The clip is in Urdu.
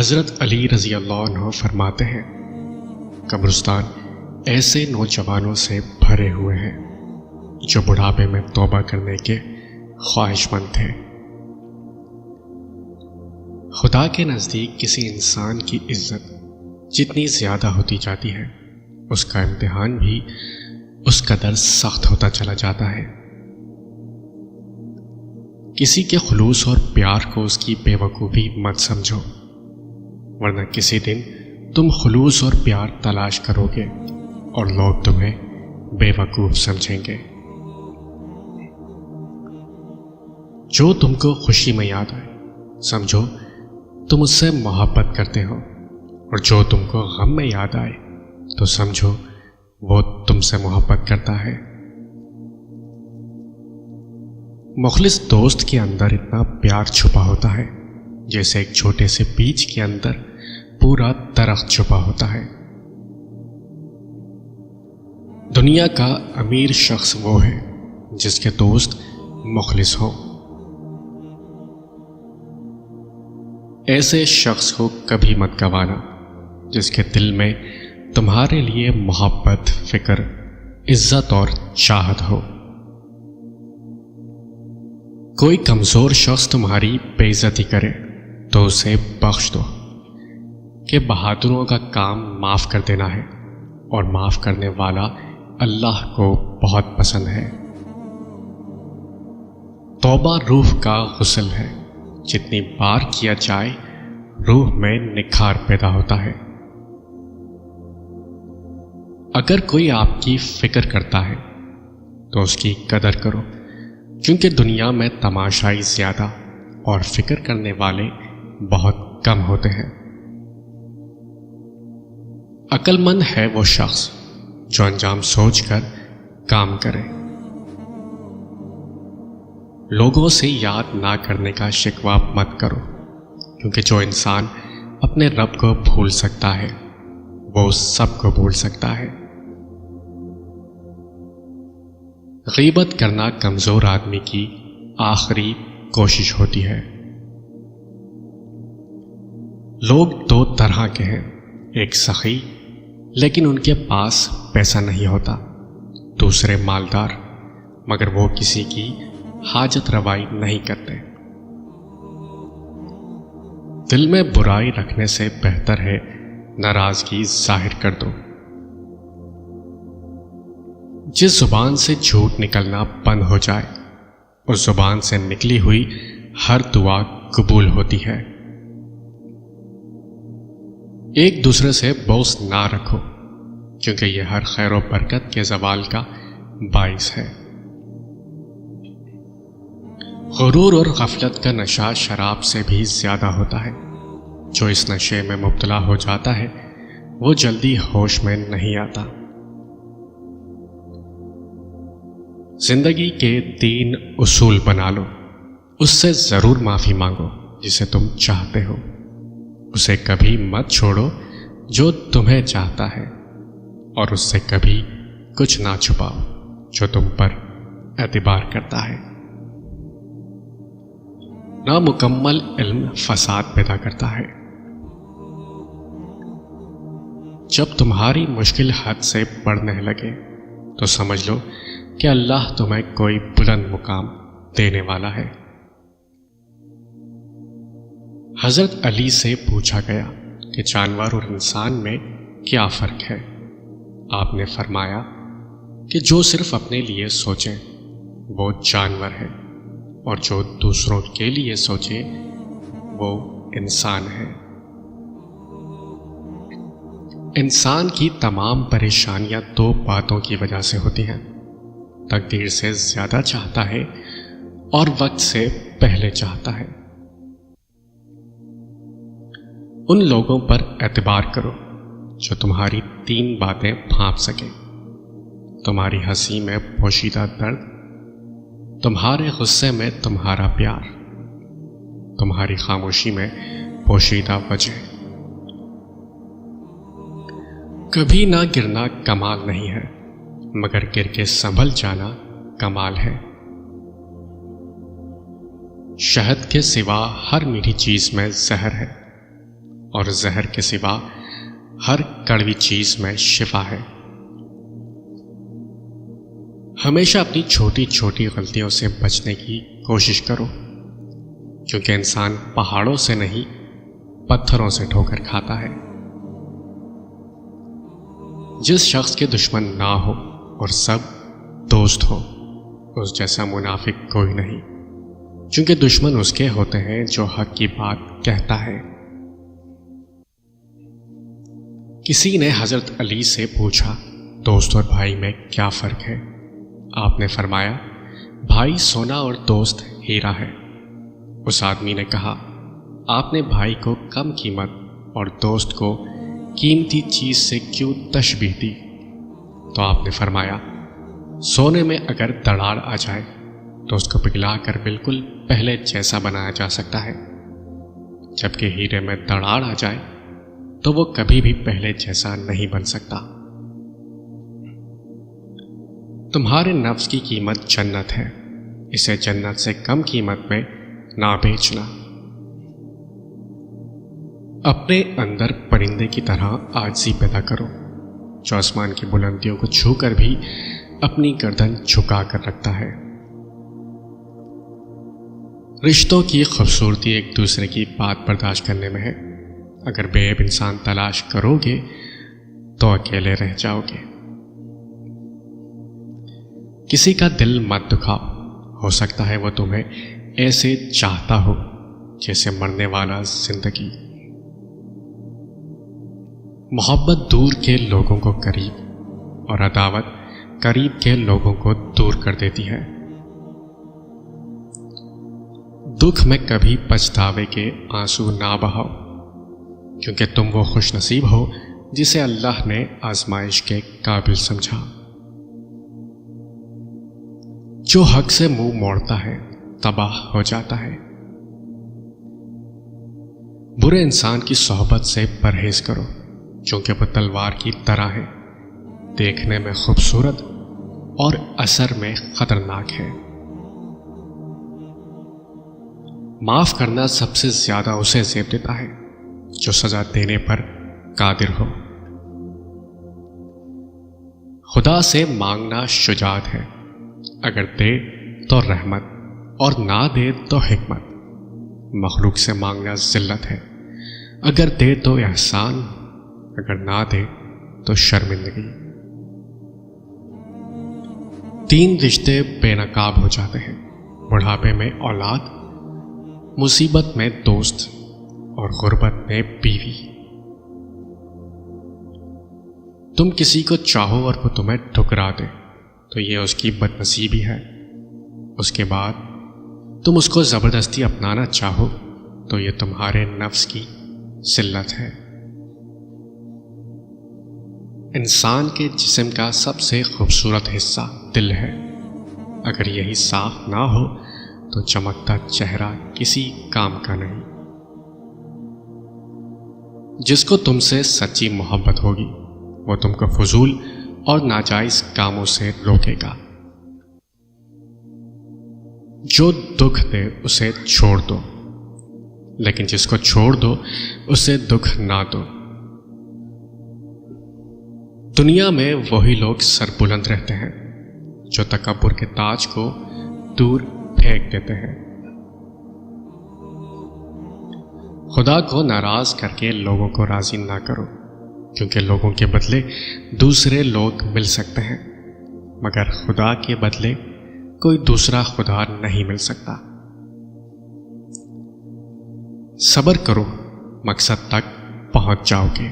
حضرت علی رضی اللہ عنہ فرماتے ہیں، قبرستان ایسے نوجوانوں سے بھرے ہوئے ہیں جو بڑھاپے میں توبہ کرنے کے خواہش مند تھے۔ خدا کے نزدیک کسی انسان کی عزت جتنی زیادہ ہوتی جاتی ہے، اس کا امتحان بھی اس قدر سخت ہوتا چلا جاتا ہے۔ کسی کے خلوص اور پیار کو اس کی بے وقوفی مت سمجھو، ورنہ کسی دن تم خلوص اور پیار تلاش کرو گے اور لوگ تمہیں بے وقوف سمجھیں گے۔ جو تم کو خوشی میں یاد آئے سمجھو تم اس سے محبت کرتے ہو، اور جو تم کو غم میں یاد آئے تو سمجھو وہ تم سے محبت کرتا ہے۔ مخلص دوست کے اندر اتنا پیار چھپا ہوتا ہے جیسے ایک چھوٹے سے بیج کے اندر پورا درخت چھپا ہوتا ہے۔ دنیا کا امیر شخص وہ ہے جس کے دوست مخلص ہوں۔ ایسے شخص کو کبھی مت گوانا جس کے دل میں تمہارے لیے محبت، فکر، عزت اور چاہت ہو۔ کوئی کمزور شخص تمہاری بے عزتی کرے تو اسے بخش دو، کہ بہادروں کا کام معاف کر دینا ہے، اور معاف کرنے والا اللہ کو بہت پسند ہے۔ توبہ روح کا غسل ہے، جتنی بار کیا جائے روح میں نکھار پیدا ہوتا ہے۔ اگر کوئی آپ کی فکر کرتا ہے تو اس کی قدر کرو، کیونکہ دنیا میں تماشائی زیادہ اور فکر کرنے والے بہت کم ہوتے ہیں۔ عقل مند ہے وہ شخص جو انجام سوچ کر کام کرے۔ لوگوں سے یاد نہ کرنے کا شکوہ مت کرو، کیونکہ جو انسان اپنے رب کو بھول سکتا ہے وہ سب کو بھول سکتا ہے۔ غیبت کرنا کمزور آدمی کی آخری کوشش ہوتی ہے۔ لوگ دو طرح کے ہیں، ایک سخی لیکن ان کے پاس پیسہ نہیں ہوتا، دوسرے مالدار مگر وہ کسی کی حاجت روائی نہیں کرتے۔ دل میں برائی رکھنے سے بہتر ہے ناراضگی ظاہر کر دو۔ جس زبان سے جھوٹ نکلنا بند ہو جائے، اس زبان سے نکلی ہوئی ہر دعا قبول ہوتی ہے۔ ایک دوسرے سے بغض نہ رکھو، کیونکہ یہ ہر خیر و برکت کے زوال کا باعث ہے۔ غرور اور غفلت کا نشہ شراب سے بھی زیادہ ہوتا ہے۔ جو اس نشے میں مبتلا ہو جاتا ہے وہ جلدی ہوش میں نہیں آتا۔ زندگی کے 3 اصول بنا لو، اس سے ضرور معافی مانگو جسے تم چاہتے ہو، اسے کبھی مت چھوڑو جو تمہیں چاہتا ہے، اور اس سے کبھی کچھ نہ چھپاؤ جو تم پر اعتبار کرتا ہے۔ نامکمل علم فساد پیدا کرتا ہے۔ جب تمہاری مشکل حد سے بڑھنے لگے تو سمجھ لو کہ اللہ تمہیں کوئی بلند مقام دینے والا ہے۔ حضرت علی سے پوچھا گیا کہ جانور اور انسان میں کیا فرق ہے؟ آپ نے فرمایا کہ جو صرف اپنے لیے سوچے وہ جانور ہے، اور جو دوسروں کے لیے سوچے وہ انسان ہے۔ انسان کی تمام پریشانیاں 2 باتوں کی وجہ سے ہوتی ہیں: تقدیر سے زیادہ چاہتا ہے اور وقت سے پہلے چاہتا ہے۔ ان لوگوں پر اعتبار کرو جو تمہاری 3 باتیں بھانپ سکیں: تمہاری ہنسی میں پوشیدہ درد، تمہارے غصے میں تمہارا پیار، تمہاری خاموشی میں پوشیدہ وجہ۔ کبھی نہ گرنا کمال نہیں ہے، مگر گر کے سنبھل جانا کمال ہے۔ شہد کے سوا ہر میٹھی چیز میں زہر ہے، اور زہر کے سوا ہر کڑوی چیز میں شفا ہے۔ ہمیشہ اپنی چھوٹی چھوٹی غلطیوں سے بچنے کی کوشش کرو، کیونکہ انسان پہاڑوں سے نہیں پتھروں سے ٹھوکر کھاتا ہے۔ جس شخص کے دشمن نہ ہو اور سب دوست ہو، اس جیسا منافق کوئی نہیں، کیونکہ دشمن اس کے ہوتے ہیں جو حق کی بات کہتا ہے۔ کسی نے حضرت علی سے پوچھا، دوست اور بھائی میں کیا فرق ہے؟ آپ نے فرمایا، بھائی سونا اور دوست ہیرا ہے۔ اس آدمی نے کہا، آپ نے بھائی کو کم قیمت اور دوست کو قیمتی چیز سے کیوں تشبیہ دی؟ تو آپ نے فرمایا، سونے میں اگر دراڑ آ جائے تو اس کو پگھلا کر بالکل پہلے جیسا بنایا جا سکتا ہے، جبکہ ہیرے میں دراڑ آ جائے تو وہ کبھی بھی پہلے جیسا نہیں بن سکتا۔ تمہارے نفس کی قیمت جنت ہے، اسے جنت سے کم قیمت میں نہ بیچنا۔ اپنے اندر پرندے کی طرح عاجزی پیدا کرو، جو آسمان کی بلندیوں کو چھو کر بھی اپنی گردن جھکا کر رکھتا ہے۔ رشتوں کی خوبصورتی ایک دوسرے کی بات برداشت کرنے میں ہے۔ اگر بے عیب انسان تلاش کرو گے تو اکیلے رہ جاؤ گے۔ کسی کا دل مت دکھاؤ، ہو سکتا ہے وہ تمہیں ایسے چاہتا ہو جیسے مرنے والا زندگی۔ محبت دور کے لوگوں کو قریب اور عداوت قریب کے لوگوں کو دور کر دیتی ہے۔ دکھ میں کبھی پچھتاوے کے آنسو نہ بہاؤ، کیونکہ تم وہ خوش نصیب ہو جسے اللہ نے آزمائش کے قابل سمجھا۔ جو حق سے منہ موڑتا ہے تباہ ہو جاتا ہے۔ برے انسان کی صحبت سے پرہیز کرو، کیونکہ وہ تلوار کی طرح ہے، دیکھنے میں خوبصورت اور اثر میں خطرناک ہے۔ معاف کرنا سب سے زیادہ اسے زیب دیتا ہے جو سزا دینے پر قادر ہو۔ خدا سے مانگنا شجاعت ہے، اگر دے تو رحمت اور نہ دے تو حکمت۔ مخلوق سے مانگنا ذلت ہے، اگر دے تو احسان، اگر نہ دے تو شرمندگی۔ 3 رشتے بے نقاب ہو جاتے ہیں، بڑھاپے میں اولاد، مصیبت میں دوست اور غربت میں بیوی۔ تم کسی کو چاہو اور وہ تمہیں ٹھکرا دے تو یہ اس کی بد نصیبی ہے، اس کے بعد تم اس کو زبردستی اپنانا چاہو تو یہ تمہارے نفس کی ذلت ہے۔ انسان کے جسم کا سب سے خوبصورت حصہ دل ہے، اگر یہی صاف نہ ہو تو چمکتا چہرہ کسی کام کا نہیں۔ جس کو تم سے سچی محبت ہوگی وہ تم کو فضول اور ناجائز کاموں سے روکے گا۔ جو دکھ دے اسے چھوڑ دو، لیکن جس کو چھوڑ دو اسے دکھ نہ دو۔ دنیا میں وہی لوگ سر بلند رہتے ہیں جو تکبر کے تاج کو دور پھینک دیتے ہیں۔ خدا کو ناراض کر کے لوگوں کو راضی نہ کرو، کیونکہ لوگوں کے بدلے دوسرے لوگ مل سکتے ہیں، مگر خدا کے بدلے کوئی دوسرا خدا نہیں مل سکتا۔ صبر کرو، مقصد تک پہنچ جاؤ گے۔